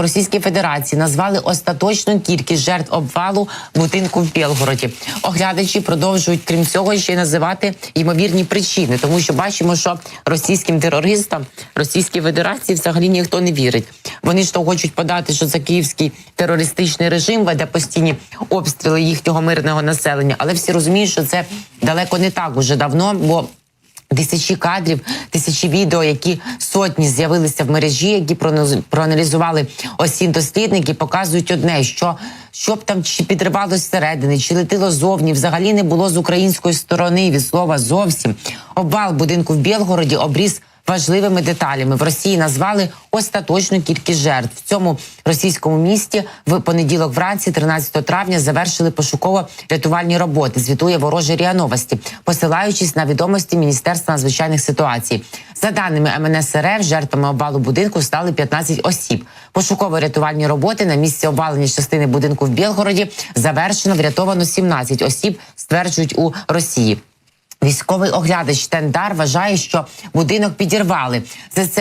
Російській Федерації назвали остаточну кількість жертв обвалу будинку в Білгороді. Оглядачі продовжують, крім цього, ще й називати ймовірні причини, тому що бачимо, що російським терористам Російській Федерації взагалі ніхто не вірить. Вони ж то хочуть подати, що це київський терористичний режим веде постійні обстріли їхнього мирного населення, але всі розуміють, що це далеко не так уже давно, бо тисячі кадрів, тисячі відео, які сотні з'явилися в мережі, які проаналізували осі дослідники, показують одне, що щоб там чи підривалось зсередини, чи летило зовні, взагалі не було з української сторони від слова зовсім. Обвал будинку в Білгороді обріз важливими деталями. В Росії назвали остаточну кількість жертв. В цьому російському місті в понеділок вранці, 13 травня, завершили пошуково-рятувальні роботи, звітує ворожа РІА Новості, посилаючись на відомості Міністерства надзвичайних ситуацій. За даними МНС РФ, жертвами обвалу будинку стали 15 осіб. Пошуково-рятувальні роботи на місці обвалення частини будинку в Білгороді завершено, врятовано 17 осіб, стверджують у Росії. Військовий оглядач Тендар вважає, що будинок підірвали.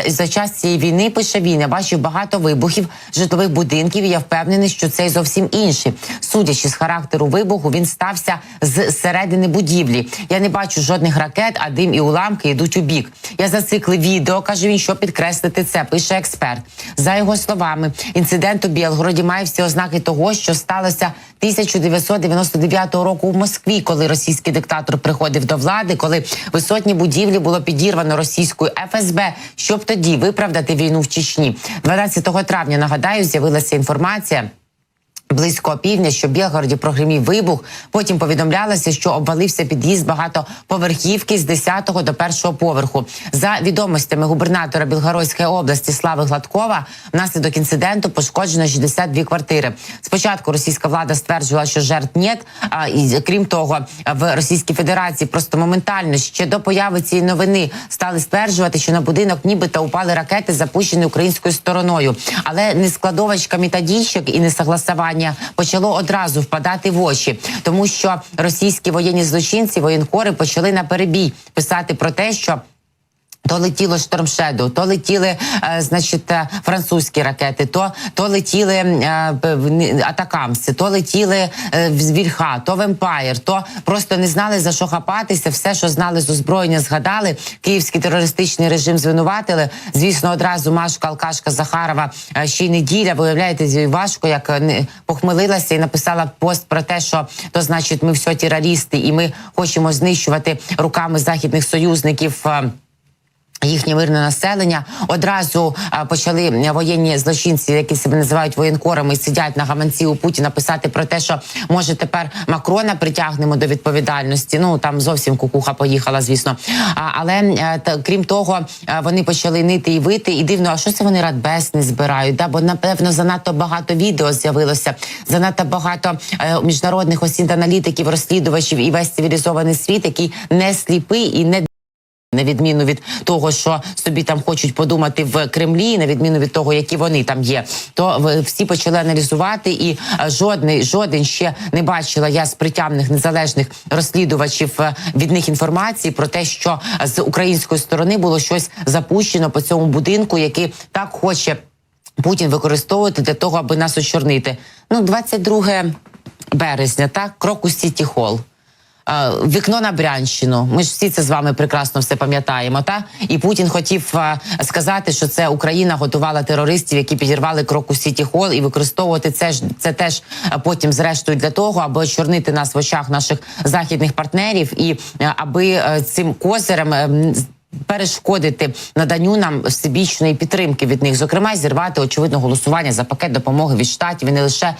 За час цієї війни, пише він, я бачив багато вибухів житлових будинків, і я впевнений, що це зовсім інший. Судячи з характеру вибуху, він стався з середини будівлі. Я не бачу жодних ракет, а дим і уламки йдуть у бік. Я зациклив відео, каже він, щоб підкреслити це, пише експерт. За його словами, інцидент у Білгороді має всі ознаки того, що сталося 1999 року в Москві, коли російський диктатор приходив до влади, коли висотні будівлі було підірвано російською ФСБ, щоб тоді виправдати війну в Чечні. 12 травня, нагадаю, з'явилася інформація близько півдня, що в Білгороді прогримів вибух. Потім повідомлялося, що обвалився під'їзд багатоповерхівки з 10-го до 1-го поверху. За відомостями губернатора Білгородської області Слави Гладкова, внаслідок інциденту пошкоджено 62 квартири. Спочатку російська влада стверджувала, що жертв нет, і крім того, в Російській Федерації просто моментально ще до появи цієї новини стали стверджувати, що на будинок нібито упали ракети, запущені українською стороною. Але не складовочка методичок і не согласування почало одразу впадати в очі, тому що російські воєнні злочинці, воєнкори почали на перебій писати про те, що то летіло Штормшеду, то летіли, французькі ракети, то летіли атакамси, то летіли в Вільха, то в Емпайр, то просто не знали, за що хапатися, все, що знали з озброєння, згадали, київський терористичний режим звинуватили. Звісно, одразу Машка Алкашка Захарова, ще й неділя, виявляєте, важко, як похмелилася і написала пост про те, що то значить ми все терористи і ми хочемо знищувати руками західних союзників їхнє мирне населення. Одразу почали воєнні злочинці, які себе називають воєнкорами, сидять на гаманці у Путіна, писати про те, що може тепер Макрона притягнемо до відповідальності. Ну, там зовсім кукуха поїхала, звісно. Але крім того, вони почали нити і вити. І дивно, а що це вони Радбез не збирають? Да? Бо, напевно, занадто багато відео з'явилося, занадто багато міжнародних осіб-аналітиків, розслідувачів і весь цивілізований світ, який не сліпий і не на відміну від того, що собі там хочуть подумати в Кремлі, на відміну від того, які вони там є, то всі почали аналізувати, і жоден ще не бачила я з притямних незалежних розслідувачів від них інформації про те, що з української сторони було щось запущено по цьому будинку, який так хоче Путін використовувати для того, аби нас очорнити. Ну, 22 березня, так, Крокус Сіті Холл. Вікно на Брянщину. Ми ж всі це з вами прекрасно все пам'ятаємо, та? І Путін хотів сказати, що це Україна готувала терористів, які підірвали Крокус Сіті Холл, і використовувати це теж потім зрештою для того, аби очорнити нас в очах наших західних партнерів і аби цим козирем перешкодити наданню нам всебічної підтримки від них, зокрема зірвати очевидно голосування за пакет допомоги від Штатів і не лише